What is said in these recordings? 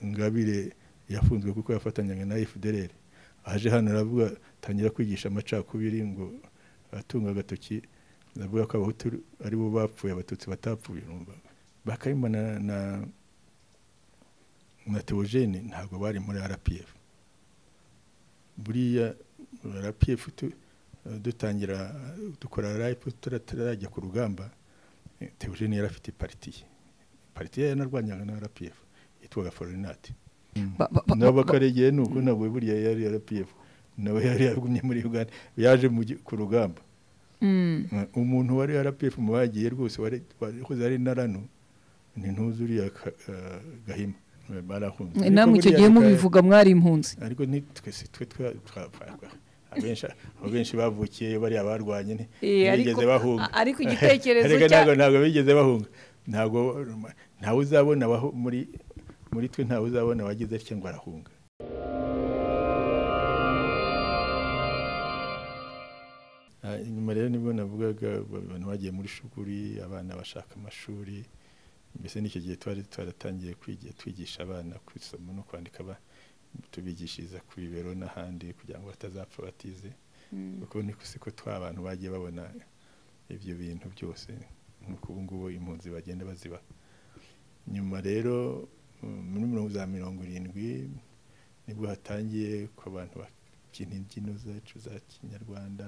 Ngabire yafunzwe kuko yafatanyaga na FDLR aje hano aravuga tangira kwigisha amacakubiri ngo atunga agatoki ndavuga ko abahutu ari bo bapfuye abatutsi batapfuye numva bakayimana na Theogene ntabwo bari muri RPF buriya RPF dutangira dukora live turatarajya ku rugamba Theogene yari afite parti yanarwanyaga na RPF yitwaga Forenati nabo bakaregeye nuko nabo buriya yari RPF nawe yari yagumye muri Uganda yaje ku rugamba umuntu wari RPF mu bagiye rwose wari ari narano ni ntuzuriya Gahima barahunze namwe icyo gihe mubivuga mwari impunzi ariko twese abenshi bavukiye bari abarwanye ntibigeze bahunga ariko igitekerezo ntabwo bigeze bahunga ntawe uzabona muri twe ntawe uzabona wagize atya ngo arahunga nyuma rero nibwo navugaga abantu bagiye muri shuguri abana bashaka amashuri mbese n'icyo gihe twaratangiye twigisha abana kwisoma no kwandika tubigishiriza ku bibero n'ahandi kugira ngo batazapfa batize kuko niko siko abantu bagiye babona ibyo bintu byose nk'uko ubu ngubu impunzi bagenda baziba nyuma rero muri 1970 nibwo hatangiye ko abantu bakina imbyino zacu za Kinyarwanda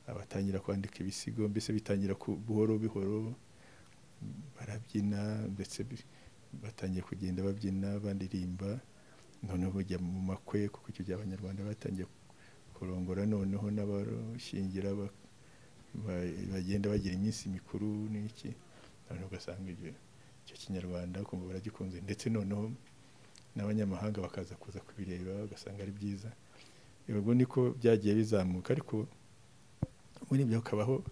abatangira kwandika ibisigo mbese bitangira buhoro bihoro barabyina ndetse batangiye kugenda babyina bandirimba noneho bajya mu makwe kuko icyo gihe abanyarwanda batangiye kurongora noneho n'abashingira bagenda bagira iminsi mikuru n'iki noneho ugasanga icyo Kinyarwanda kumva baragikunze ndetse noneho n'abanyamahanga bakaza kuza kubireba ugasanga ari byiza ubwo niko byagiye bizamuka ariko muri ibyo kabaho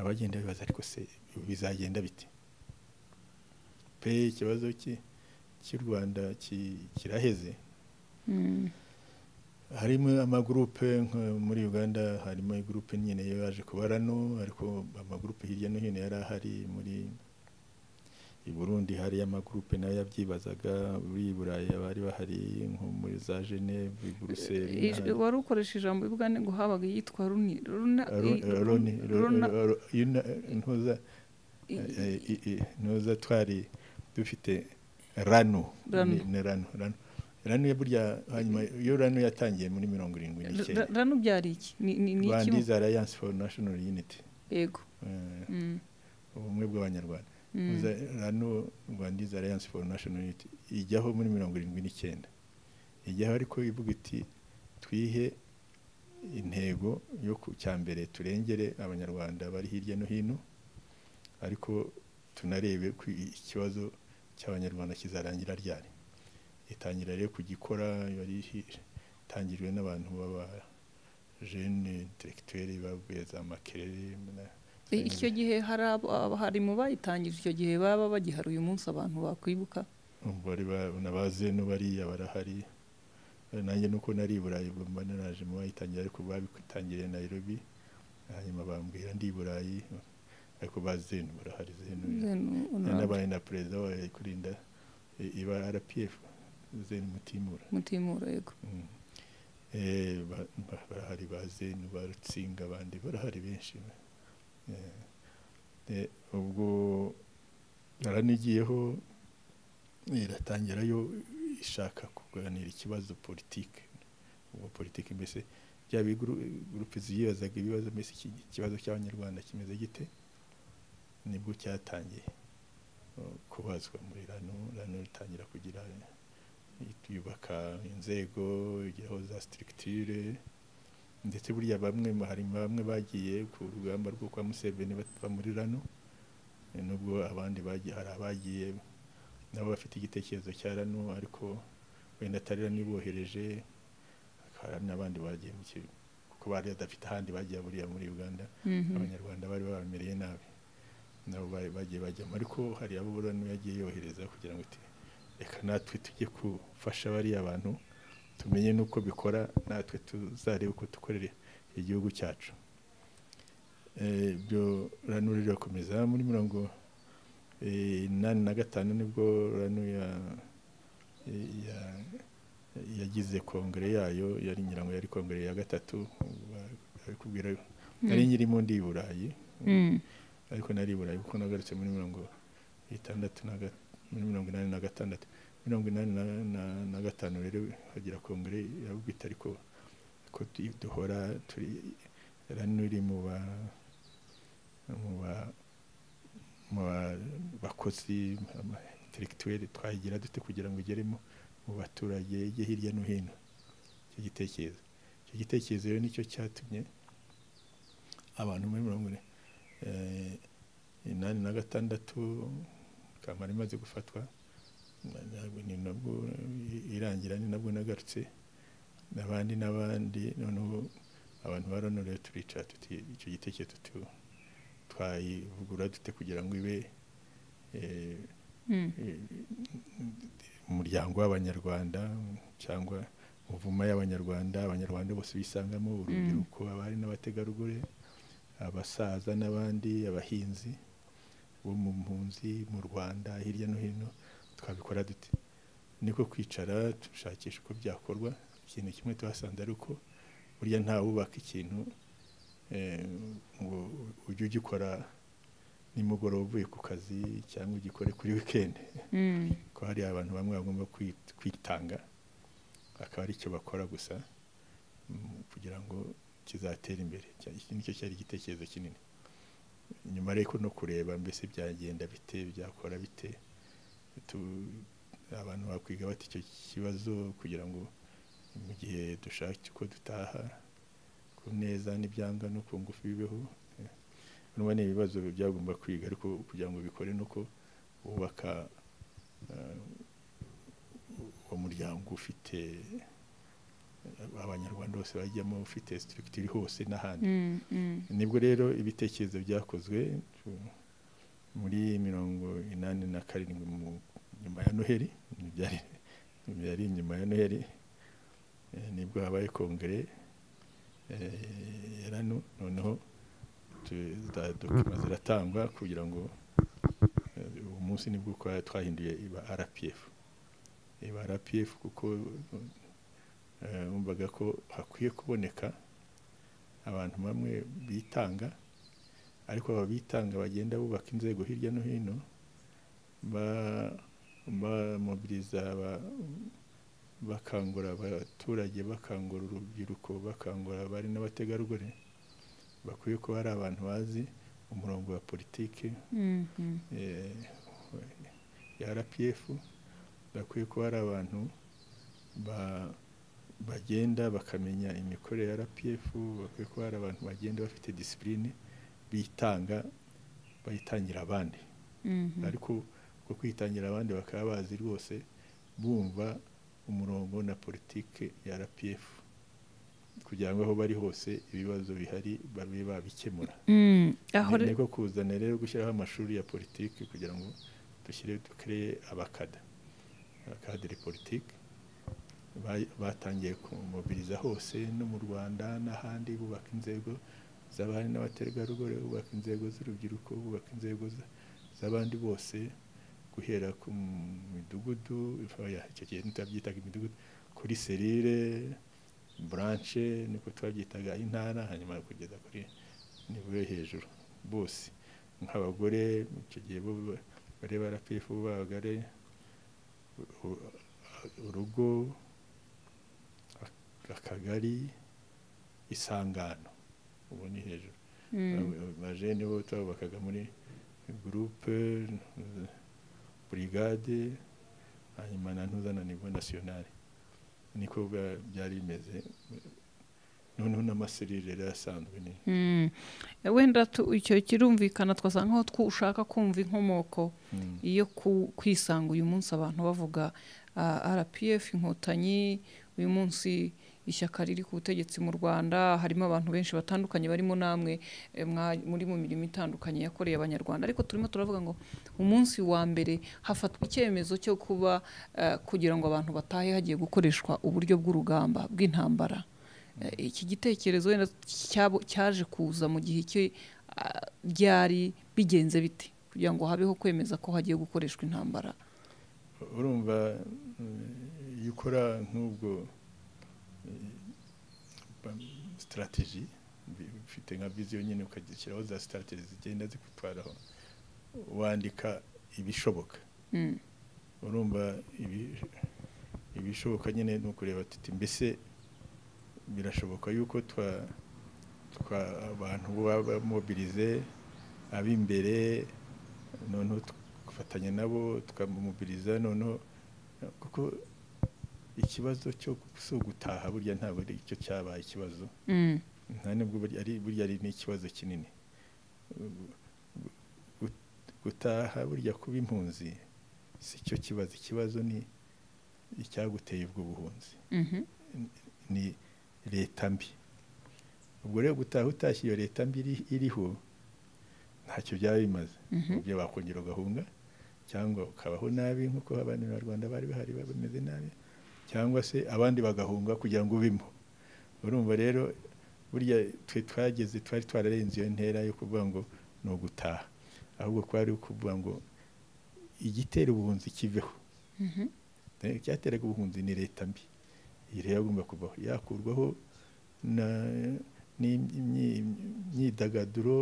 abagenda bibaza ariko se bizagenda bite pe ikibazo cy'u Rwanda kiraheze harimo amagroupe muri Uganda harimo igroupe nyine yaje kubarano ariko amagroupe hirya no hino yari ahari muri i Burundi hari amagroupe nayo yabyibazaga muri Burayi bari bahari nko muri za Geneve Bruxelles wari ukoresha ijambo ibugane ngo habaga yitwa Runi ntuza twari dufite rano ya burya hanyuma iyo rano yatangiye muri 79 rano byari iki ni Rwanda Alliance for National Unity yego ubumwe bw'abanyarwanda rano Rwanda Alliance for National Unity ijyaho muri 79 ijyaho ariko ivuga iti twihe intego yo ku cyambere turengere abanyarwanda bari hirya no hino ariko tunarebe ku ikibazo cy'abanyarwanda kizarangira ryari itangira rero kugikora yari tangirwe n'abantu baba jeune intellectuel bavuye za Makerere icyo gihe hari mu bayitangije icyo gihe baba bagihari uyu munsi abantu bakwibuka bari nabaze no bari barahari nanjye nuko nari Burayi mba naraje mu bayitangira ariko babikutangiriye Nairobi hanyuma bambwira ndi Burayi ariko bazenu barahari zenu n'abaye na president wa kurinda iba RPF zenu mutimura yego barahari bazenu barutsinga abandi barahari benshi ubwo naranigiyeho iratangira yo ishaka kuganira ikibazo politike ubwo politike mbese bya groupe ziyibazaga ibibazo mbese ikibazo cy'abanyarwanda kimeze gite nibwo cyatangiye kubazwa muri rano itangira kugira yubaka inzego igiraho za structure ndetse burya bamwe bagiye ku rugamba rwo kwa Museveni bava muri rano nubwo abandi bagiye hari abagiye nabo bafite igitekerezo cya rano ariko wenda atarira nibohereje hari n'abandi bagiye mu kuko bari badafite ahandi bagiye buriya muri Uganda abanyarwanda bari babamereye nabi nabo bagiye bajyamo ariko hari abo rano yagiye yohereza kugira ngo reka natwe tujye gufasha bari abantu tumenye nuko bikora natwe tuzarebe uko dukorera igihugu cyacu byo rano rirakomeza muri 85 nibwo rano yagize kongere yayo yari nyirango yari kongere ya gatatu ari kubwira nari nyirimo ndi i Burayi ariko nari i Burayi kuko nagarutse muri 86 muri 86 85 rero hagira kongere yabwita ariko ko duhora turi ranuri mu bakozi intellectuel twagira dute kugira ngo igeremo mu baturage hirya no hino. Icyo gitekerezo rero nicyo cyatumye abantu muri 86 Kamara imaze gufatwa ni nabwo irangira ni nabwo nagarutse n'abandi noneho abantu baronore turica tuti icyo gitekerezo twayivugura dute kugira ngo ibe umuryango w'abanyarwanda cyangwa muvuma y'abanyarwanda abanyarwanda bose bisangamo urubyiruko abari n'abategarugori abasaza n'abandi abahinzi bo mu mpunzi mu Rwanda hirya no hino twabikora dute. Niko kwicara tushakisha uko byakorwa. Ikintu kimwe twasanze ari uko burya nta wubaka ikintu ngo ujye ugikora nimugoroba uvuye ku kazi cyangwa ugikore kuri weekend ko hari abantu bamwe bagomba kwitanga akaba ari cyo bakora gusa kugira ngo kizatera imbere. Iki nicyo cyari igitekerezo kinini. Nyuma rero no kureba mbese byagenda bite byakora bite abantu bakwiga bati icyo kibazo kugira ngo mu gihe dushaka uko dutaha ku neza n'ibyanga no ku ngufu bibeho. N'ubu ni ibibazo byagomba kwiga ariko kugira ngo bikore nuko wubaka umuryango ufite abanyarwanda bose bajyamo ufite structure hose n'ahandi. Nibwo rero ibitekerezo byakozwe muri 87 nyuma ya Noheli byari nyuma ya Noheli nibwo habaye kongere yarano noneho dokima ziratangwa kugira ngo umunsi nibwo twahinduye iba RPF kuko umvaga ko hakwiye kuboneka abantu bamwe bitanga ariko ababitanga bagenda bubaka inzego hirya no hino mobiliza bakangura abaturage bakangura urubyiruko bakangura abari n'abategarugori bakwiye ko hari abantu bazi umurongo wa politiki ya RPF bakwiye ko hari abantu bagenda bakamenya imikorere ya RPF bakwiye ko hari abantu bagenda bafite discipline bitanga bayitangira abandi ariko ko kwitangira abandi bakaba bazi rwose bumva umurongo na politiki ya RPF kugira ngo aho bari hose ibibazo bihari babe babikemura. Niko kuzana rero gushyiraho amashuri ya politiki kugira ngo dukreye abakadre politiki batangiye kumobiliza hose no mu Rwanda n'ahandi bubaka inzego z'abari n'abategarugori bubaka inzego z'urubyiruko bubaka inzego z'abandi bose guhera ku midugudu icyo gihe tutabyitaga imidugudu kuri serire branche niko twabyitaga intara hanyuma kugeza kuri nivuye hejuru bose nk'abagore icyo gihe bo bareba RPF bagare urugo akagari isangano ubu ni hejuru bajene bo twabakaga muri groupe brigade hanyuma nantuzana niveau national niko byari bimeze noneho n'amaserire yasanzwe ni wenda icyo kirumvikana twasanga aho twushaka kumva inkomoko iyo kwisanga uyu munsi abantu bavuga RPF inkotanyi uyu munsi ishyaka riri ku butegetsi mu Rwanda harimo abantu benshi batandukanye barimo namwe muri mu mirimo itandukanye yakoreye abanyarwanda ariko turimo turavuga ngo umunsi wa mbere hafatwa icyemezo cyo kuba kugira ngo abantu batahe hagiye gukoreshwa uburyo bw'urugamba bw'intambara. Iki gitekerezo wenda cyaje kuza mu gihe cyo byari bigenze biti kugira ngo habeho kwemeza ko hagiye gukoreshwa intambara. Urumva yukora nk'ubwo strategy ufite nka vision nyine ukagishyiraho za strategy zigenda zikutwaraho wandika ibishoboka urumva ibishoboka nyine no kureba ati mbese birashoboka yuko twa abantu baba mobilize abimbere none tufatanya nabo tukamobiliza none kuko ikibazo cyo gutaha burya ntabwo ari cyo cyabaye ikibazo nta nubwo burya ari n'ikibazo kinini gutaha burya kuba impunzi si cyo kibazo ikibazo ni icyaguteye ubwo buhunzi ni leta mbi ubwo rero gutaha utashye iyo leta mbi iriho ntacyo byaba bimaze ubyo bakongera ugahunga cyangwa ukabaho nabi nk'uko abantu b'Abanyarwanda bari bahari bameze nabi cyangwa se abandi bagahunga kugira ngo ubimo urumva rero burya twari twararenze iyo ntera yo kuvuga ngo ni ugutaha ahubwo kwari ukuvuga ngo igitera ubuhunzi kiveho cyateraga ubuhunzi ni leta mbi iyi rero agomba kuvaho yakurwaho n'imyidagaduro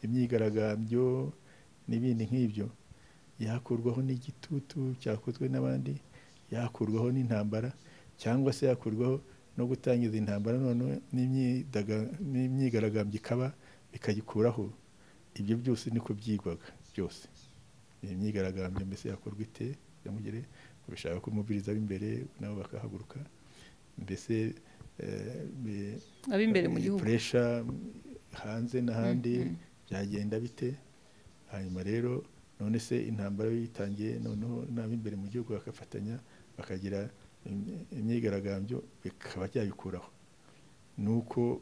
imyigaragambyo n'ibindi nk'ibyo yakurwaho n'igitutu cyakozwe n'abandi yakurwaho n'intambara cyangwa se yakurwaho no gutangiza intambara none n'imyigaragambyo ikaba bikagikuraho ibyo byose niko byigwaga byose imyigaragambyo mbese yakorwa ite yamugere bishaka kumubiriza ab'imbere nabo bakahaguruka mbese ab'imbere mu gihugu pressure hanze n'ahandi byagenda bite hanyuma rero none se intambara yitangiye noneho n'ab'imbere mu gihugu bakafatanya bakagira imyigaragambyo bikaba byabikuraho nuko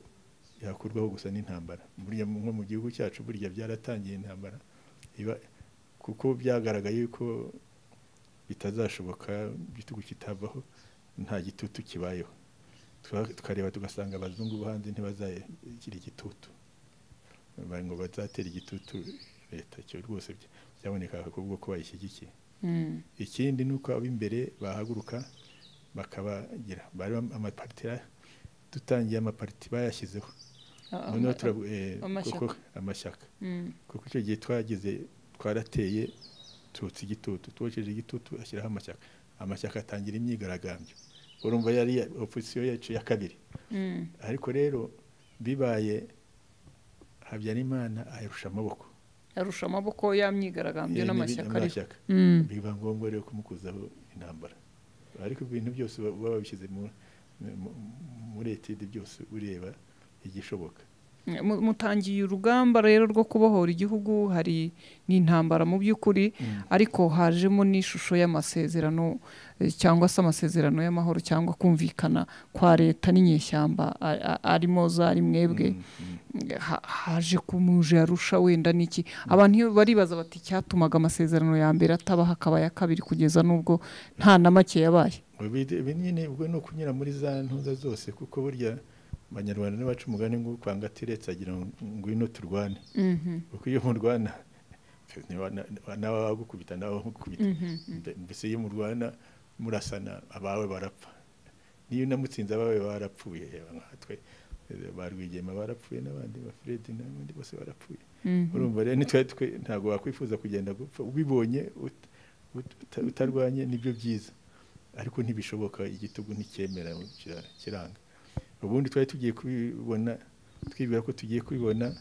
yakurwaho gusa n'intambara burya nko mu gihugu cyacu burya byaratangiye intambara kuko byagaragaye yuko bitazashoboka igitugu kitavaho nta gitutu kibayeho tukareba tugasanga abazungu bo hanze ntibazakira igitutu ngo bazatera igitutu leta cyo rwose byaboneka kubwo ko bayishyigikiye ikindi nuko ab'imbere bahaguruka bakabagira bari amaparti dutangiye amaparti bayashyizeho amashyaka kuko icyo gihe twarateye tutsi igitutu twokeje igitutu ashyiraho amashyaka atangira imyigaragambyo urumva yari opposition yacu ya kabiri ariko rero bibaye Habyarimana arusha amaboko yamyigaragambyo n'amashyaka biba ngombwa rero kumukuzaho intambara ariko ibintu byose baba babishyize muri etide byose ureba igishoboka mutangiye urugamba rero rwo kubohora igihugu hari n'intambara mu by'ukuri ariko hajemo n'ishusho y'amasezerano cyangwa se amasezerano y'amahoro cyangwa kumvikana kwa leta n'inyeshyamba arimo zari mwebwe haje kumuje Arusha wenda niki abantu baribaza bati cyatumaga amasezerano ya mbere atabaha akaba ya kabiri kugeza nubwo nta na make yabaye nyine ubwo no kunyura muri za ntuza zose kuko burya Abanyarwanda n'abacu umugani ngo kwanga tiretse agira ngo ino turwane kuko iyo murwana nawe wagukubita nawe nkukubita mbese iyo murwana murasana abawe barapfa niyo namutsinze abawe barapfuye nkatwe barwigema barapfuye n'abandi ba Fred n'abandi bose barapfuye urumva rero nitwe ntago wakwifuza kugenda gupfa ubibonye utarwanye nibyo byiza ariko ntibishoboka igitugu nticyemera kiranga ubundi twari tugiye kubibona twibwira ko tugiye kubibona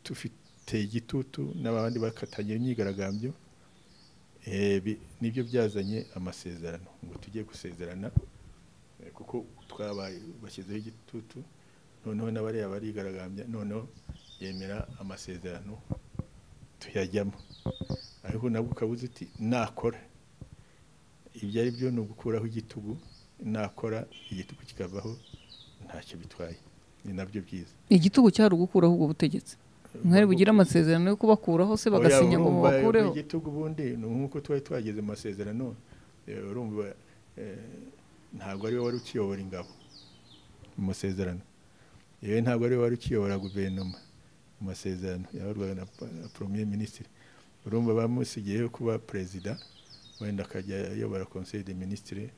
tufite igitutu n'abandi bakatangira imyigaragambyo nibyo byazanye amasezerano ngo tugiye gusezerana kuko twabaye bashyizeho igitutu noneho n'abariya barigaragambya noneho yemera amasezerano tuyajyamo ariko nabwo ukabuze uti nakora ibyo ari byo ni ugukuraho igitugu nakora igitugu kikavaho ntacyo bitwaye ni nabyo byiza igitugu cyari ugukuraho ubwo butegetsi mwari bugira amasezerano yo kubakuraho se bagasinya ngo bakureho igitugu bundi nkuko twari twageze mu masezerano urumva ntabwo ari wari ukiyobora ingabo mu masezerano yewe ntabwo ari wari ukiyobora guverinoma mu masezerano yabarwaga na premier ministre urumva bamusigiyeho kuba president wenda akajya ayobora conseil des ministres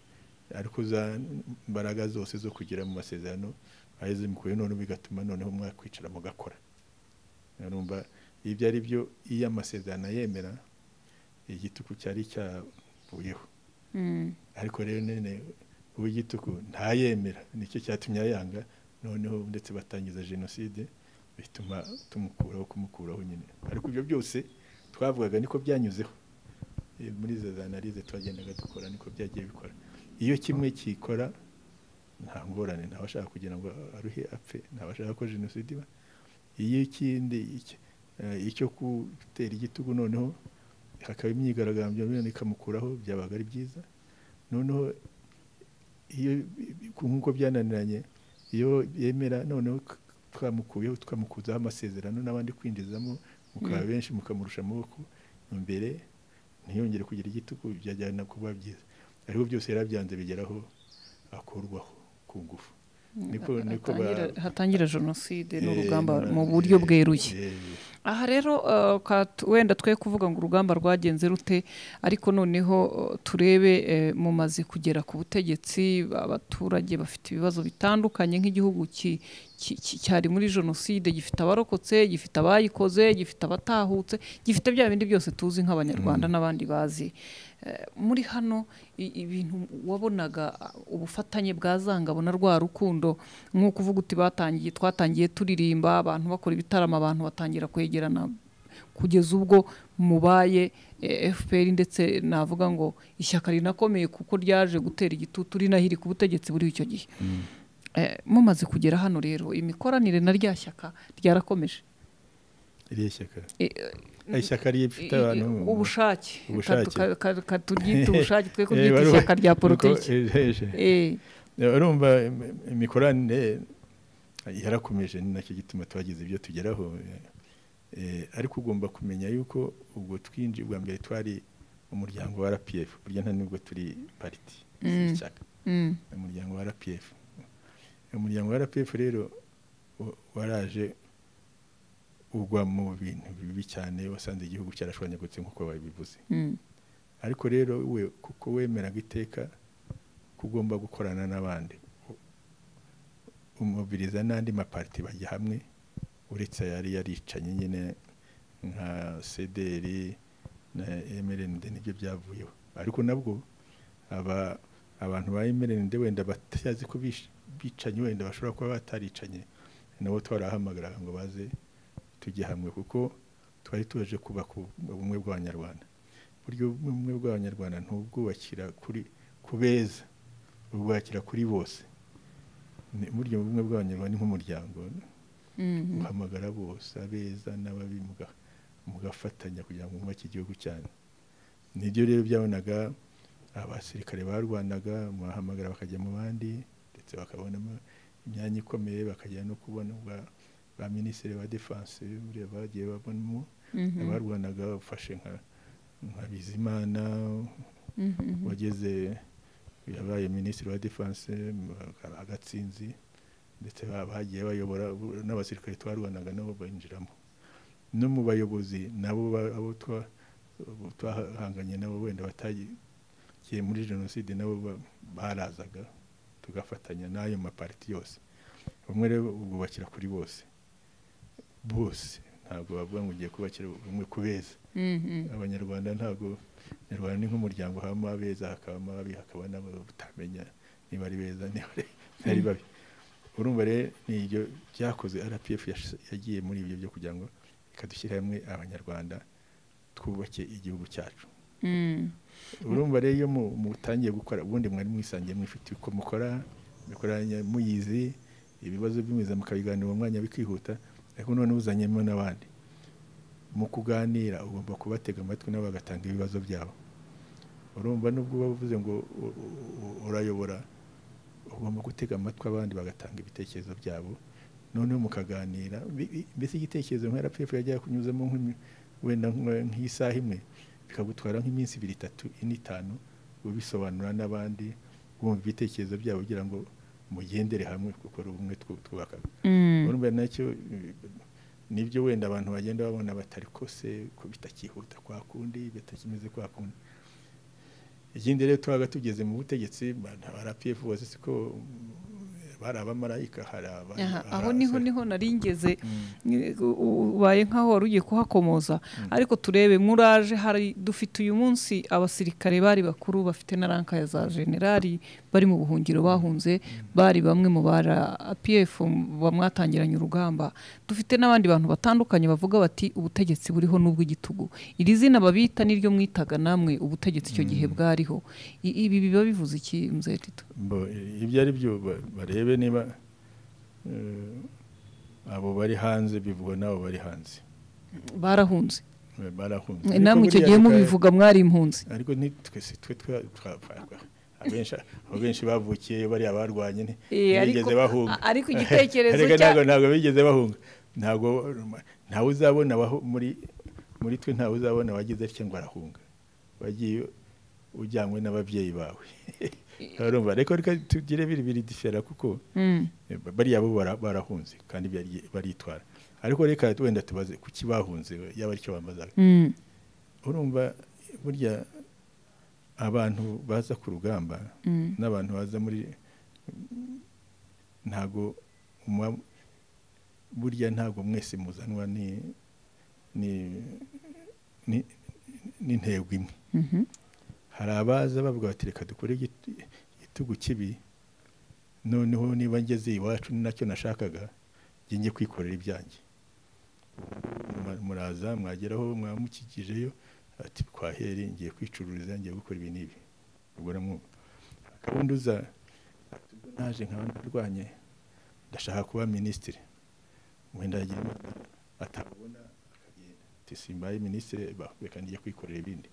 ariko za mbaraga zose zo kugira mu masezerano aheze mukuye none bigatuma noneho mwakwicara mugakora. Urumva ibyo ari byo iyo amasezerano yemera igituku cyari cyavuyeho. Ariko rero nene igituku ntayemera, nicyo cyatumye yanga, noneho ndetse batangiza jenoside bituma kumukuraho nyine. Ariko ibyo byose twavugaga niko byanyuzeho muri za analize twagendaga dukora, niko byagiye bikora. Iyo kimwe kikora nta ngorane, ntabashaka kugira ngo aruhe apfe, ntabashaka ko jenoside iba. Iyo ikindi icyo gutera igitugu noneho hakaba imyigaragambyo none ikamukuraho, byabaga ari byiza. Noneho iyo nk'uko byananiranye, iyo yemera noneho twamukuzaho amasezerano n'abandi kwinjizamo, mukaba benshi mukamurusha amaboko imbere, ntiyongere kugira igitugu, byajyana kuba byiza. Ariko byose yarabyanze bigeraho akurwaho ku ngufu. Niko hatangira jenoside n'urugamba mu buryo bweruye. Aha rero wenda twe kuvuga ngo urugamba rwagenze rute, ariko noneho turebe mumaze kugera ku butegetsi, abaturage bafite ibibazo bitandukanye, nk'igihugu cyari muri jenoside, gifite abarokotse, gifite abayikoze, gifite abatahutse, gifite bya bindi byose tuzi nk'abanyarwanda n'abandi bazi. Muri hano ibintu wabonaga ubufatanye bwazangabo na rwa rukundo, nk'uko uvuga uti twatangiye turirimba, abantu bakora ibitaramo, abantu batangira kwegerana, kugeza ubwo mubaye FPR, ndetse navuga ngo ishyaka rinakomeye kuko ryaje gutera igitutu rinahiri ku butegetsi buri icyo gihe. Mumaze kugera hano rero, imikoranire na rya shyaka ryarakomeje. Iriya shyaka ishyaka rifite abantu ubushake, katuryita ubushake, twe kuryita ishyaka rya politiki. Urumva imikoranire yarakomeje, ni nacyo gituma twagize ibyo tugeraho. Ariko ugomba kumenya yuko ubwo twinjiye bwa mbere twari umuryango wa RPF, burya nta nubwo turi party ishyaka, umuryango wa RPF. Umuryango wa RPF rero waraje ugwa mu bintu bibi cyane, wasanze igihugu cyarashwanyagutse nk'uko babivuze. Ariko rero we kuko wemeraga iteka kugomba gukorana n'abandi, umubiriza n'andi maparti bajya hamwe, uretse yari yaricanye nyine nka CDR na MRND, nibyo byavuyeho. Ariko nabwo abantu ba MRND wenda batazi ko bicanye, wenda bashobora kuba bataricanye, nabo twarahamagara ngo baze tujye hamwe, kuko twari tuje kubaka ubumwe bw'abanyarwanda. Buryo ubumwe bw'abanyarwanda ntubwubakira kuri kubeza, ubwubakira kuri bose. Buryo ubumwe bw'abanyarwanda ni nk'umuryango, uhamagara bose, abeza n'ababi, mugafatanya kugira ngo mwubake igihugu cyane. Nibyo rero byabonaga abasirikare barwanaga, muhamagara bakajya mu bandi, ndetse bakabonamo imyanya ikomeye, bakajya no kubona ba minisitiri wa defense bagiye babonamo, abarwanaga ufashe nka Bizimana wageze yabaye minisitiri wa defense, Agatsinzi, ndetse bagiye bayobora n'abasirikare twarwanaga nabo bayinjiramo. No mu bayobozi nabo abo twahanganye nabo wenda batagiye muri jenoside, nabo barazaga tugafatanya n'ayo maparti yose. Bamwe rero ubwubakira kuri bose, ntabwo bavuga ngo ugiye kubakira umwe kubeza. Abanyarwanda ntabwo, Abanyarwanda ni nk'umuryango, habamo abeza hakabamo ababi, hakaba nabo utamenya niba ari beza niba ari babi. Urumva rero ni ibyo byakoze RPF yagiye muri ibyo byo kugira ngo ikadushyira hamwe abanyarwanda twubake igihugu cyacu. Urumva rero iyo mutangiye gukora, ubundi mwari mwisangiye mwifite uko mukoranya muyizi, ibibazo by'imiza mukabiganira mu mwanya bikihuta, ariko none uzanyemo n'abandi mu kuganira, ugomba kubatega amatwi nabo bagatanga ibibazo byabo. Urumva nubwo bavuze ngo urayobora, ugomba gutega amatwi abandi bagatanga ibitekerezo byabo, noneho mukaganira. Mbese igitekerezo nka RPF yajya kunyuzamo wenda nk'isaha imwe, bikagutwara nk'iminsi 2, 3, 4, 5 ubisobanura n'abandi, wumva ibitekerezo byabo kugira ngo mugendere hamwe kuko ubumwe twubaka. Urumva nacyo nibyo wenda abantu bagenda babona batari kose ko bitakihuta kwa kundi, bitakimeze kwa kundi. ikindi rero twaga tugeze mu butegetsi RPF bose siko bari abamarayika aho niho naringeze ubaye nkaho wari ugiye kuhakomoza ariko turebe muraje hari dufite uyu munsi abasirikare bari bakuru bafite na ranka ya za generali bari mu buhungiro bahunze bari bamwe mu bara APF bamwatangiranye urugamba dufite n'abandi bantu batandukanye bavuga bati ubutegetsi buriho n'ubwo igitugu iri zina babita niryo mwitaga namwe ubutegetsi icyo gihe bwariho ibi biba bivuze iki mzee Tito ibyo ari byo barebe niba abo bari hanze bivugwa nabo bari hanze barahunze namwe icyo gihe mubivuga mwari impunzi ariko twe abenshi bavukiye bari abarwanye ntibigeze bahunga ariko igitekerezo ntabwo bigeze bahunga ntawe uzabona muri twe ntawe uzabona wagize atya ngo arahunga wagiye ujyanywe n'ababyeyi bawe urumva reka tugire biri difera kuko bariya bo barahunze kandi baritwara ariko reka wenda tubaze kuki bahunze yaba aricyo bambazaga urumva burya abantu baza ku rugamba n'abantu baza muri ntago burya ntago mwese muzanwa n'intego imwe hari abaza bavuga bati reka dukore igitugu kibi noneho niba ngeze iwacu ni nacyo nashakaga njye kwikorera ibyanjye muraza mwageraho mwamukikijeyo ati kwaheri ngiye kwicururiza ngiye gukora ibi n'ibi ubwo namwe akabundi uza naje nkabandarwanye ndashaka kuba ministre wenda yagira atabona akagenda ati simbaye ministre reka ngiye kwikorera ibindi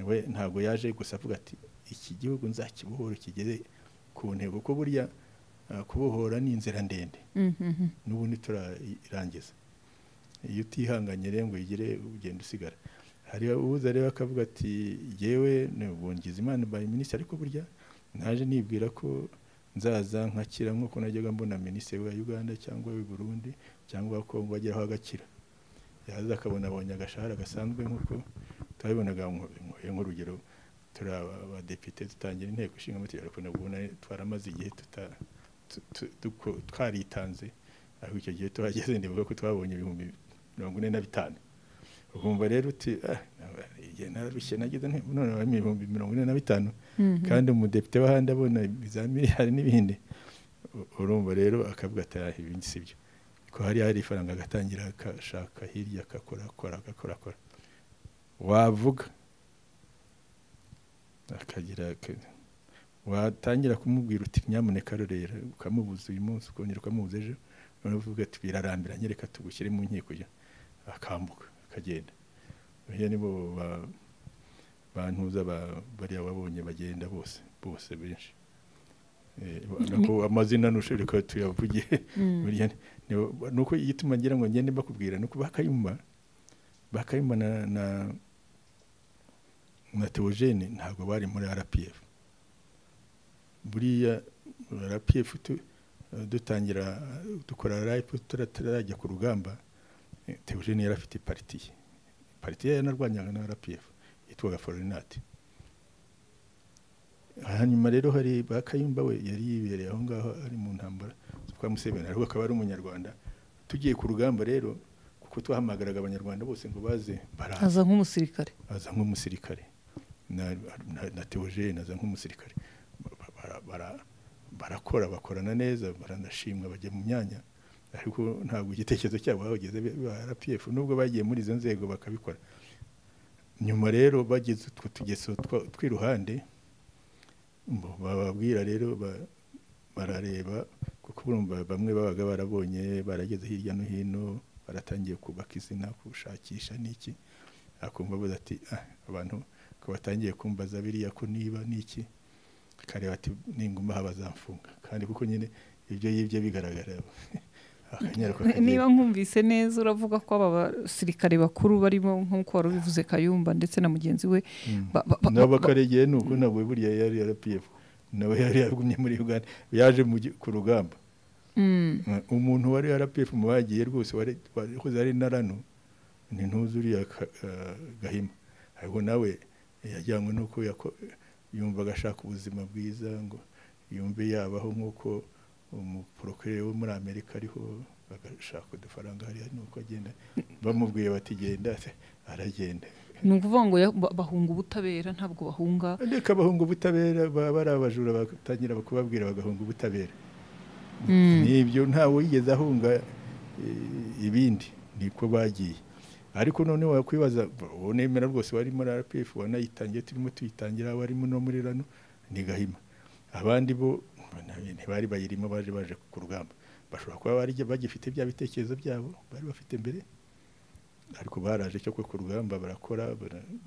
we ntabwo yaje gusa avuga ati iki gihugu nzakibohora kigeze ku ntego ko burya kubohora ni inzira ndende n'ubundi turarangiza iyo utihanganye rero ngo igire ugenda usigara hari uza rero akavuga ati yewe nubungize Imana by ministre ariko burya naje nibwira ko nzaza nkakira nkuko najyaga mbona ministre wa Uganda cyangwa wa Burundi cyangwa ko bageraho agakira yaza akabona abonye agashahara gasanzwe nkuko twabibonaga nk'urugero abadepite dutangira inteko ishinga amategeko nabwo twaramaze igihe twaritanze aho icyo gihe tuhageze ndibuka ko twabonye 45 ukumva rero uti narushye nagize none 45 kandi umudepite wahandi abona bizamiri hari n'ibindi urumva rero akavuga ati ibindi sibyo ko hari ifaranga agatangira akashaka hirya akakora wavuga akagira watangira kumubwira uti nyamuneka rorera ukamubuza uyu munsi ukongera ukamubuza ejo none uvuga ati birarambiranye reka tugushyire mu nkiko akambuka akagenda nibo bantuza bariya babonye bagenda bose benshi nako amazina nushirika tuyavuge buriya nuko igituma ngira ngo ngende bakubwira nuko bakayumba na Theogene ntabwo bari muri RPF buriya RPF dutangira dukora live turajya ku rugamba Theogene yari afite parti yanarwanyaga na RPF yitwaga Forenati hanyuma rero hari bakayumba we yari yibereye aho ngaho ari mu ntambara kwa Museveni ariko akaba ari umunyarwanda tugiye ku rugamba rero kuko twahamagaraga abanyarwanda bose ngo baze aza nk'umusirikare na Theogene aza nk'umusirikare bakorana neza baranashimwa bajya mu myanya ariko ntabwo igitekerezo cyabo bageze RPF nubwo bagiye muri izo nzego bakabikora nyuma rero bageze tugeso twiruhande bababwira rero barareba kuko urumva bamwe babaga barabonye barageze hirya no hino baratangiye kubaka izina kushakisha niki akumva bavuze ati abantu ko batangiye kumbaza biriya ko niba niki kareba ati ninguma habazamfunga kandi kuko nyine ibyo yibye bigaragara niba nkumvise neza uravuga ko aba basirikare bakuru barimo nkuko wari ubivuze Kayumba ndetse na mugenzi we n'abakaregeye nuko nabwo buriya yari RPF nawe yari yagumye muri Uganda yaje ku rugamba umuntu wari RPF mu bagiye rwose wari ari narano ni ntuzuriya Gahima ariko nawe yajyanywe nuko yumva agashaka ubuzima bwiza ngo yumve yabaho nk'uko umuporokirere wo muri Amerika ariho agashaka udufaranga hariya nuko agenda bamubwiye bati genda aragenda. ni ukuvuga ngo bahunga ubutabera ntabwo bahunga ndeka bahunga ubutabera bari abajura batangira bakubabwira bagahunga ubutabera. Nibyo ntawe yigeze ahunga ibindi niko bagiye. Ariko none wakwibaza unemera rwose wari muri RPF wanayitangiye turimo tuyitangira warimo no muri rano ni Gahima. Abandi bo ntibari bayirimo baje ku rugamba. Bashobora kuba bari bagifite bya bitekerezo byabo bari bafite mbere. Ariko baraje cyo ku rugamba barakora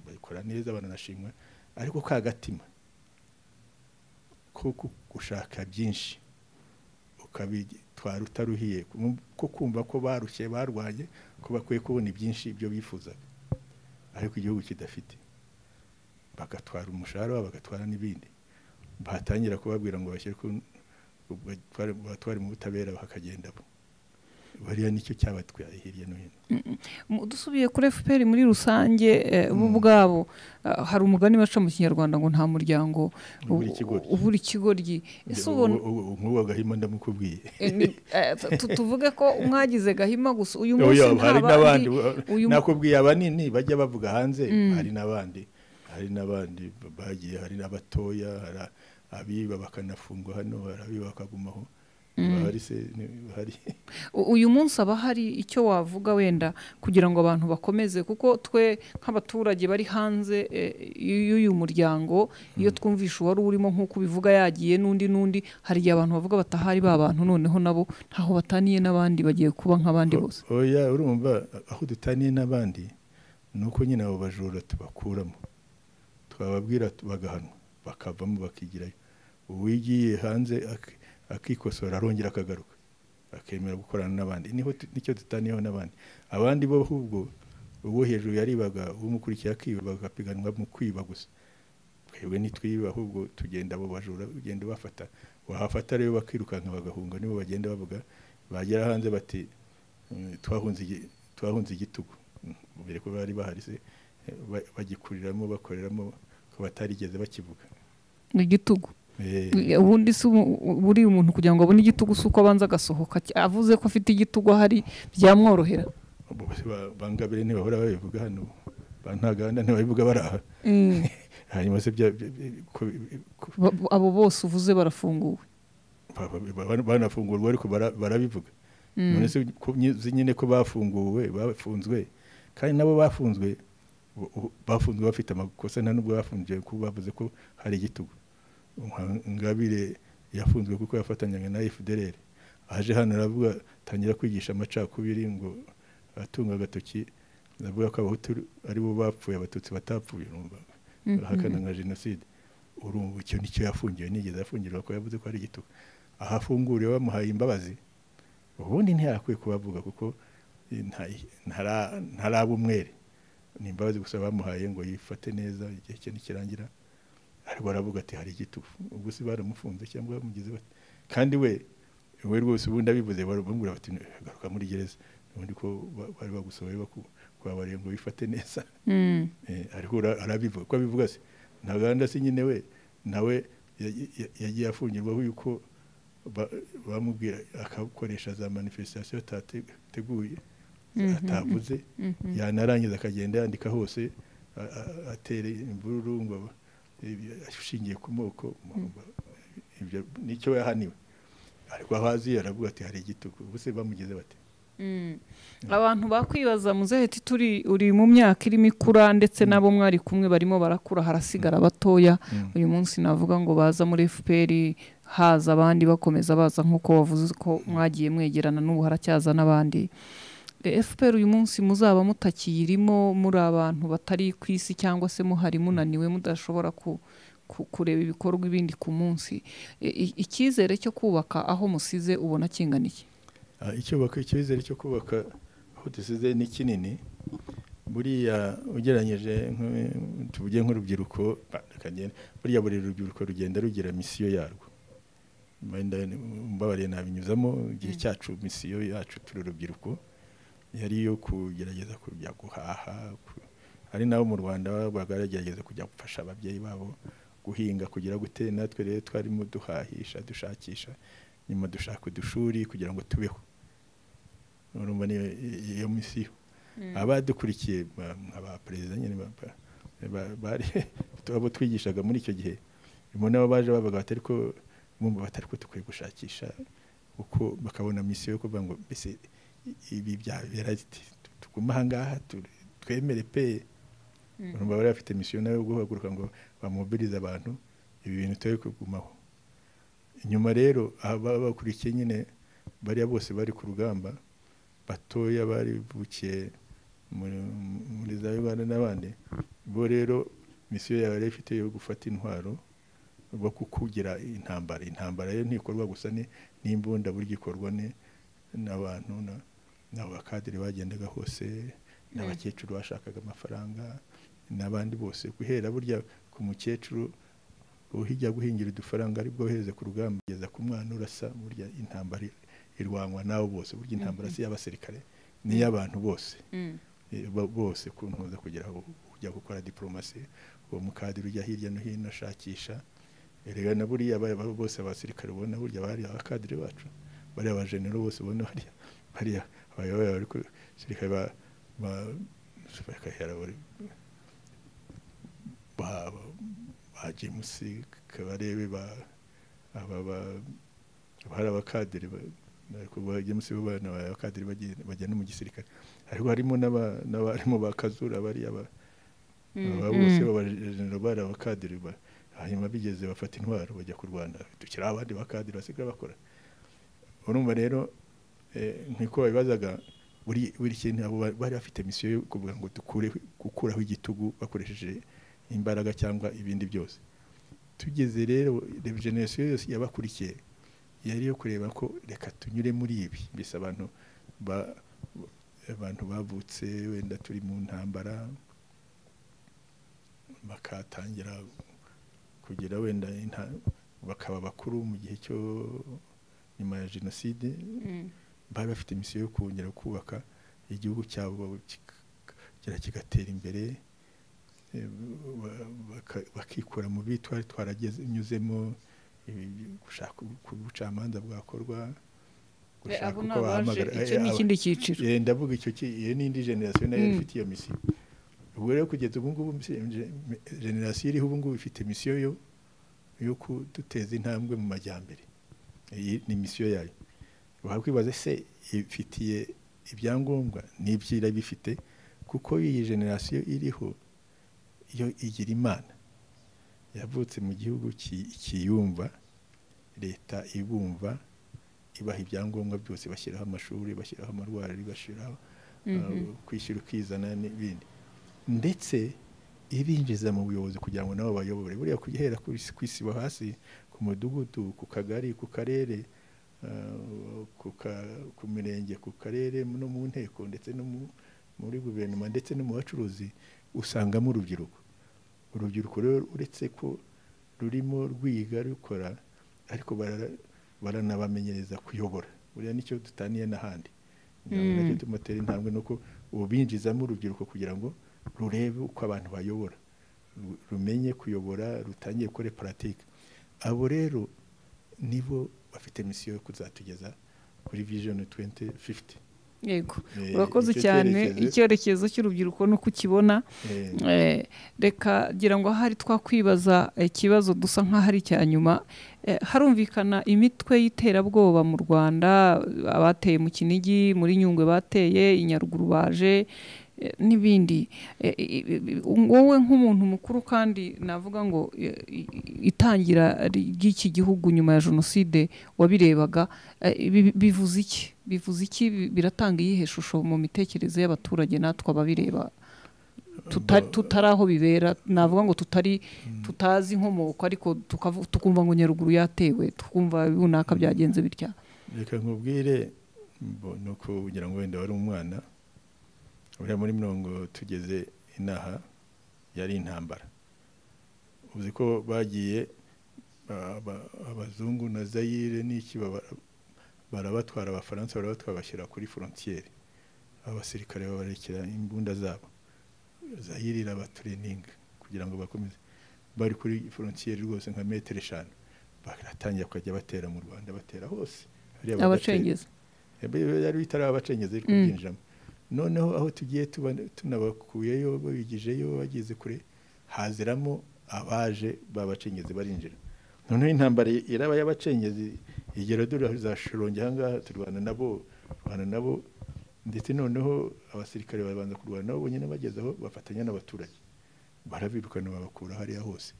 bayikora neza baranashimwa. Ariko kagatima ko gushaka byinshi ukabitwara utaruhiye ko kumva ko barushye barwaye ko bakwiye kubona byinshi ibyo bifuzaga ariko igihugu kidafite bagatwara umushahara bagatwara n'ibindi batangira kubabwira ngo bashyire batware mu butabera bakagenda bo bariya nicyo cyabatwaye hirya no hino. Dusubiye kuri FPR muri rusange bo bwabo hari umugani baca mu Kinyarwanda ngo nta muryango ubura ikigoryi. Ese ubona nk'uwo Gahima ndamukubwiye tuvuge ko mwagize Gahima gusa uyu munsi hari n'abandi nakubwiye abanini bajya bavuga hanze hari n'abandi bagiye hari n'abatoya abiba bakanafungwa hano abiba bakagumaho. Uyu munsi aba hari icyo wavuga wenda kugira ngo abantu bakomeze kuko twe nk'abaturage bari hanze y'uyu muryango iyo twumvisha uwari urimo nk'uko bivuga yagiye n'undi hari igihe abantu bavuga batahari ba bantu noneho nabo ntaho bataniye n'abandi bagiye kuba nk'abandi bose. Oya urumva aho dutaniye n'abandi nuko nyine abo bajura tubakuramo twababwira bagahanwa bakavamo bakigirayo. Uwigiye hanze akikosora arongera akagaruka akemera gukorana n'abandi nicyo tutaniyeho n'abandi. Abandi bo ahubwo uwo hejuru yaribaga umukurikiye akiba bagapiganwa mu kwiba gusa. Twebwe nitwiba ahubwo tugenda abo bajura ugenda bafata wahafata rero bakirukanka bagahunga nibo bagenda bavuga bagera hanze bati twahunze igitugu mbere ko bari bahari se bagikuriramo bakoreramo ko batarigeze bakivuga igitugu. Ubundi se buri umuntu kugira ngo abone igitugu suko abanza gasohoka avuze ko afite igitugu hari byamworohera. Bangabire ntibahora babivuga hano bantaganda ntibabivuga baraha. Hanyuma se abo bose uvuze barafunguwe banafungurwa ariko barabivuga. None se nyine ko bafunzwe kandi nabo bafunzwe bafite amakosa nta nubwo bafungiye ko bavuze ko hari igitugu. Ngabire yafunzwe kuko yafatanyanye na FDLR aje hano aravuga tangira kwigisha amacakubiri ngo atunga agatoki ndavuga ko abahutu ari bo bapfuye abatutsi batapfuye urumva hakana nka genocide. Urumva icyo nicyo yafungiwe nigeze afungirwa ko yavuze ko ari igitugu. Ahafunguriwe bamuhaye imbabazi ubundi ntiyakwiye kubavuga kuko ntaraba umwere ni imbabazi gusa bamuhaye ngo yifate neza igihe cye nikirangira. Ariko baravuga ati hari igitugu ubwo se baramufunze cyangwa bamugize bati kandi we rwose ubundi abivuze barabungura bati garuka muri gereza ubundi ko bari bagusohoye bakubabariye ngo bifate neza. Ariko arabivuga ko abivuga se ntaganda se nyine we nawe yagiye afungirwaho yuko bamubwira akakoresha za manifestation atateguye atavuze yanarangiza akagenda yandika hose atere imvururu ngo ashingiye ku moko ibyo nicyo yahaniwe. Ariko ahazi aravuga ati hari igitugu ubuse bamugeze bate. Abantu bakwibaza muzaheti uri mu myaka iri mikura ndetse nabo mwari kumwe barimo barakura harasigara batoya. Uyu munsi navuga ngo baza muri FPR haza abandi bakomeza baza nkuko wavuze ko mwagiye mwegerana n'ubu haracyaza n'abandi. FPR uyu munsi muzaba mutakiyirimo muri abantu batari ku isi cyangwa se muhari munaniwe mudashobora kureba ibikorwa ibindi ku munsi. Icyizere cyo kubaka aho musize ubona kingana iki? Icyizere cyo kubaka aho dusize ni kinini. Buriya ugeranyije tuvuge nk'urubyiruko buriya buri rubyiruko rugenda rugira misiyo yarwo. Mbabariye nabinyuzamo igihe cyacu misiyo yacu turi urubyiruko yari yo kugerageza kujya guhaha. Hari nabo mu Rwanda bagagerageza kujya gufasha ababyeyi babo guhinga kugira gute natwe rero twarimo duhahisha dushakisha nyuma dushaka udushuri kugira ngo tubeho urumva niyo misiyo abadukurikiye aba perezida nyine bari abo twigishaga muri icyo gihe rimwe nabo baje bavuga batari ko bumva batari ko tukwiye gushakisha uko bakabona misiyo yo kuvuga ngo mbese ibi byabera tuguma aha ngaha twemere pe urumva bari bafite misiyo nayo yo guhaguruka ngo bamobilize abantu ibi bintu turi kugumaho inyuma rero bakurikiye nyine bariya bose bari ku rugamba batoya bari bukiye muri za Uganda n'abandi bo rero misiyo yawe ifite yo gufata intwaro bo kukugira intambara yo ntikorwa gusa n'imbunda buri gikorwa n'abantu n'abakadiri bagendaga hose n'abakecuru bashakaga amafaranga n'abandi bose guhera burya ku mukecuru uhijya guhingira udufaranga ari bwo heze ku rugamba kugeza ku mwana urasa burya intambara irwanwa nabo bose burya intambara si y'abasirikare ni y'abantu bose bose kuntuza kugira ngo ujya gukora diplomasi uwo mukadiri ujya hirya no hino ashakisha erega na buriya bose abasirikare ubona burya bari abakadiri bacu bari abajenero bose ubona bariya abayoboye bari ku sirikare ba James Kabarebe bari abakadiri James bana abakadiri bagenda mu gisirikare ariko harimo n'abarimo bakazura bari bose babajenero bari abakadiri hanyuma bigeze bafata intwaro bajya kurwana dukira abandi bakadiri basigara bakora urumva rero nkiko bibazaga buri kintu abo bari bafite misiyo yo kuvuga ngo gukuraho igitugu bakoresheje imbaraga cyangwa ibindi byose tugeze rero generation yose yabakurikiye yari yo kureba ko reka tunyure muri ibi mbese abantu bavutse wenda turi mu ntambara bakatangira kugira wenda bakaba bakuru mu gihe cyo nyuma ya jenoside bari bafite misiyo yo kongera kubaka igihugu cyabo kigatera imbere bakikura mu bitwari twaragezemo gushaka ubucamanza bwakorwa gushaka uko bahamagara icyo ni ikindi cyiciro ndavuga icyo iyo n'indi generation nayo ifite iyo misiyo ubwo rero kugeza ubu ngubu generation iriho ubu ngubu ifite misiyo yo kuduteza intambwe mu majyambere iyi ni misiyo yayo wakwibaza se ifitiye ibyangombwa n'ibyira bifite kuko iyi generation iriho iyo igira imana yavutse mu gihugu kiyumva leta ibumva ibaha ibyangombwa byose bashyiraho amashuri bashyiraho amarwari bashyiraho kwishyura ukizana n'ibindi ndetse ibinjiza mu buyobozi kugira ngo nabo bayobore buriya kugera ku isibo hasi ku mudugudu ku kagari ku karere ku mirenge ku karere no mu nteko ndetse no muri guverinoma ndetse no mu bacuruzi usangamo urubyiruko rero uretse ko rurimo rwiga rukora ariko baranabamenyereza kuyobora buriya nicyo dutaniye n'ahandi nacyo tumutera intambwe nuko ubinjizamo urubyiruko kugira ngo rurebe uko abantu bayobora rumenye kuyobora rutangiye kore pratique abo rero nibo bafite misiyo yo kuzatugeza kuri vision 2050 yego urakoze cyane icyerekezo cy'urubyiruko no kukibona reka gira ngo hari twakwibaza ikibazo dusa nk'aho ari cya nyuma harumvikana imitwe y'iterabwoba mu Rwanda abateye mu Kinigi muri Nyungwe bateye inyaruguru baje n'ibindi wowe nk'umuntu mukuru kandi navuga ngo itangira ry'iki gihugu nyuma ya jenoside wabirebaga bivuze iki biratanga iyihe shusho mu mitekerereze y'abaturage natwe ababireba tutari aho bibera navuga ngo tutazi inkomoko ariko tukumva ngo Nyaruguru yatewe tukumva runaka byagenze bitya reka nkubwire nuko kugira ngo wenda wari umwana uriya muri mirongo tugeze inaha yari intambara uzi ko bagiye abazungu na Zaire n'iki barabatwara abafaransa barabatwara bashyira kuri frontiere abasirikare babarekera imbunda zabo Zaire irabatraining kugira ngo bakomeze bari kuri frontiere rwose nka metero 5 baratangira kujya batera mu Rwanda batera hose abacengezi yari bitara abacengezi ariko byinjiramo noneho aho tugiye tunabakuyeyo babigijeyo bageze kure haziramo abaje babacengezi barinjira noneho intambara iraba y'abacengezi igera dore zashironge hanga turwana nabo ndetse noneho abasirikare babanza kurwana nabo bonyine bagezeho bafatanya n'abaturage barabirukana babakura hariya hose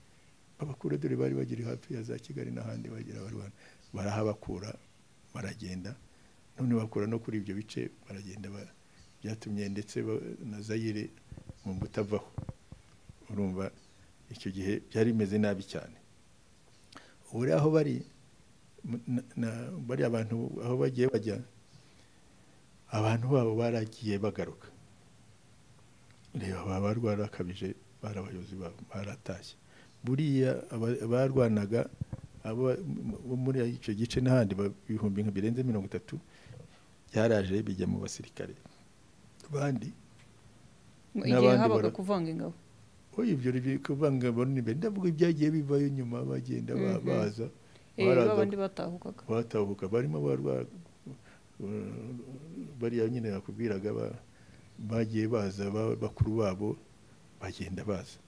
babakura dore bari bagiri hafi ya za Kigali n'ahandi bagira barwana barahabakura baragenda none bakura no kuri ibyo bice baragenda byatumye ndetse na Zaire mu butavaho urumva icyo gihe byari bimeze nabi cyane uri aho bari abantu aho bagiye bajya abantu babo baragiye bagaruka reba babarwara kabije barabayobozi babo baratashye buriya barwanaga abo muri icyo gice n'ahandi ibihumbi birenze 30 byaraje bijya mu basirikare bandi igihe habaga kuvanga ingabo ibyo kuvanga bone ndavuga ibyagiye bivayo nyuma bagenda baza abandi batahuka barimo bariya nyine nakubwiraga bagiye baza bakuru babo bagenda baza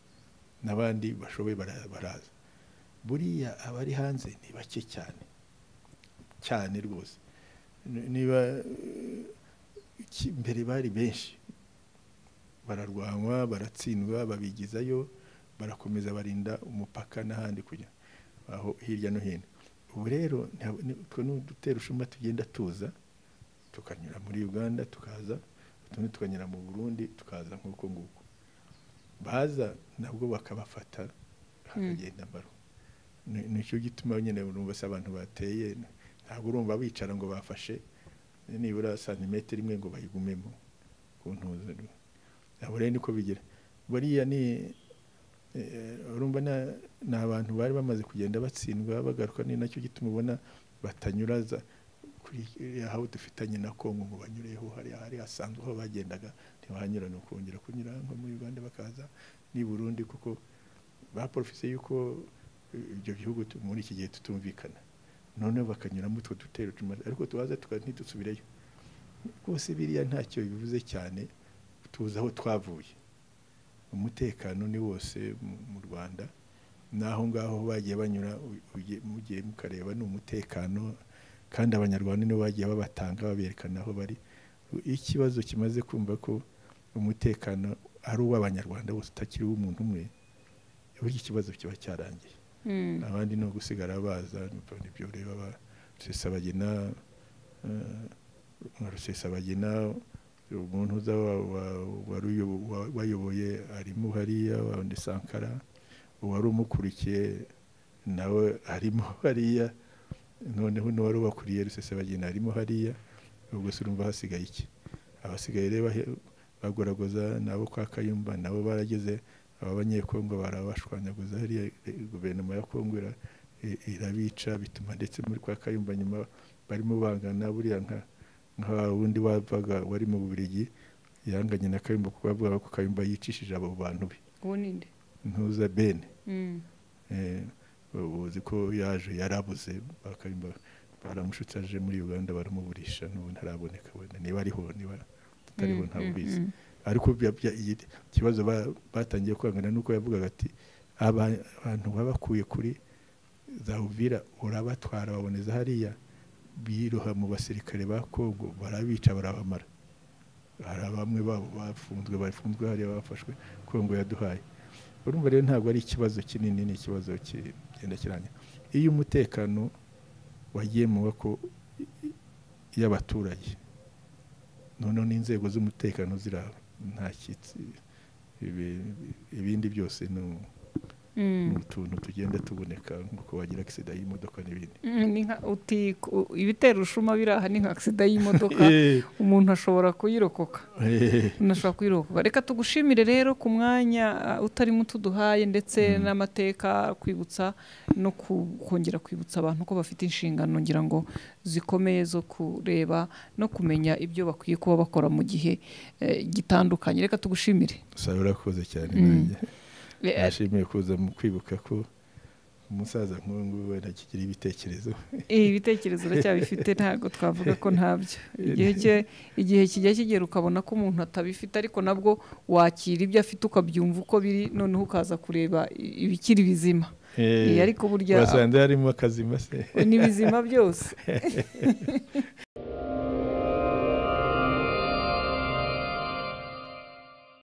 n'abandi bashoboye baraza buriya abari hanze ni bake cyane rwose niba mbere bari benshi bararwanwa baratsindwa babigizayo barakomeza barinda umupaka n'ahandi kujya aho hirya no hino ubu rero dutera ushuma tugenda tuza tukanyura muri Uganda tukaza tukanyura mu Burundi tukaza nk'uko nguko baza nabwo bakabafata hakagenda mbaro nicyo gituma nyine urumva abantu bateye ntabwo urumva bicara ngo bafashe nibura santimetero imwe ngo bayigumemo kuntuza abo rero niko bigira bariya ni urumva na abantu bari bamaze kugenda batsindwa bagaruka ni nacyo gituma ubona batanyuraza kuri aho dufitanye na Kongo ngo banyureho hari asanzwe aho bagendaga ntibahanyura no kongera kunyura nko muri Uganda bakaza ni Burundi kuko baprofise yuko ibyo bihugu muri iki gihe tutumvikana none bakanyura mu two dutero ariko tubaza ntitusubireyo rwose biriya ntacyo bivuze cyane tuza aho twavuye umutekano ni wose mu Rwanda naho ngaho bagiye banyura mugiye mukareba ni umutekano kandi abanyarwanda nibo bagiye babatanga baberekana aho bari ikibazo kimaze kumva ko umutekano ari uw'abanyarwanda bose utakiri umuntu umwe buri kibazo kiba cyarangiye abandi no gusigara baza n'ibyo reba Rusesabagina umuntu wayoboye arimo hariya wandi Sankara uwari umukurikiye nawe arimo hariya noneho n'uwari bakuriye Rusesabagina arimo hariya ubwo se urumva hasigaye iki abasigaye reba bagoragoza nabo kwa Kayumba nabo barageze abanyekongo barabashwanyaguza hariya guverinoma ya Kongo irabica bituma ndetse muri kwa Kayumba nyuma barimo bangana buriya nka wundi wavaga wari mu Bubiligi yanganye na Kayumba kuko bavuga ko Kayumba yicishije abo bantu be ubuninde ntuza bene uzi ko yaje yarabuze Kayumba baramushutsaje muri Uganda baramuburisha n'ubu ntaraboneka wenda niba ariho niba tutariho ntabubizi ariko ikibazo batangiye kwangana nuko yavugaga ati abantu babakuye kuri za Uvira urabatwara baboneza hariya biroha mu basirikare ba Kongo barabica barabamara hari bamwe babo bafunzwe hariya bafashwe Kongo yaduhaye urumva rero ntabwo ari ikibazo kinini ni ikibazo kigenda kiranya iyo umutekano wagiye mu bako y'abaturage none n'inzego z'umutekano ziraba nta kitsi ibindi byose n'utuntu tugenda tuboneka nkuko wagira accident y'imodoka n'ibindi ibitera ushuma biraha ni nka accident y'imodoka umuntu ashobora kuyirokoka reka tugushimire rero ku mwanya utari muto duhaye ndetse n'amateka kwibutsa no kongera kwibutsa abantu ko bafite inshingano ngira ngo zikomeye zo kureba no kumenya ibyo bakwiye kuba bakora mu gihe gitandukanye reka tugushimire urakoze cyane nanjye nashimiye kuza mu kwibuka ko umusaza nk'uyu nguyu wenda akigira ibitekerezo ibitekerezo uracyabifite ntabwo twavuga ko ntabyo igihe kijya kigera ukabona ko umuntu atabifite ariko nabwo wakira ibyo afite ukabyumva uko biri noneho ukaza kureba ibikiri bizima ariko burya wasanga harimo akazima se n'ibizima byose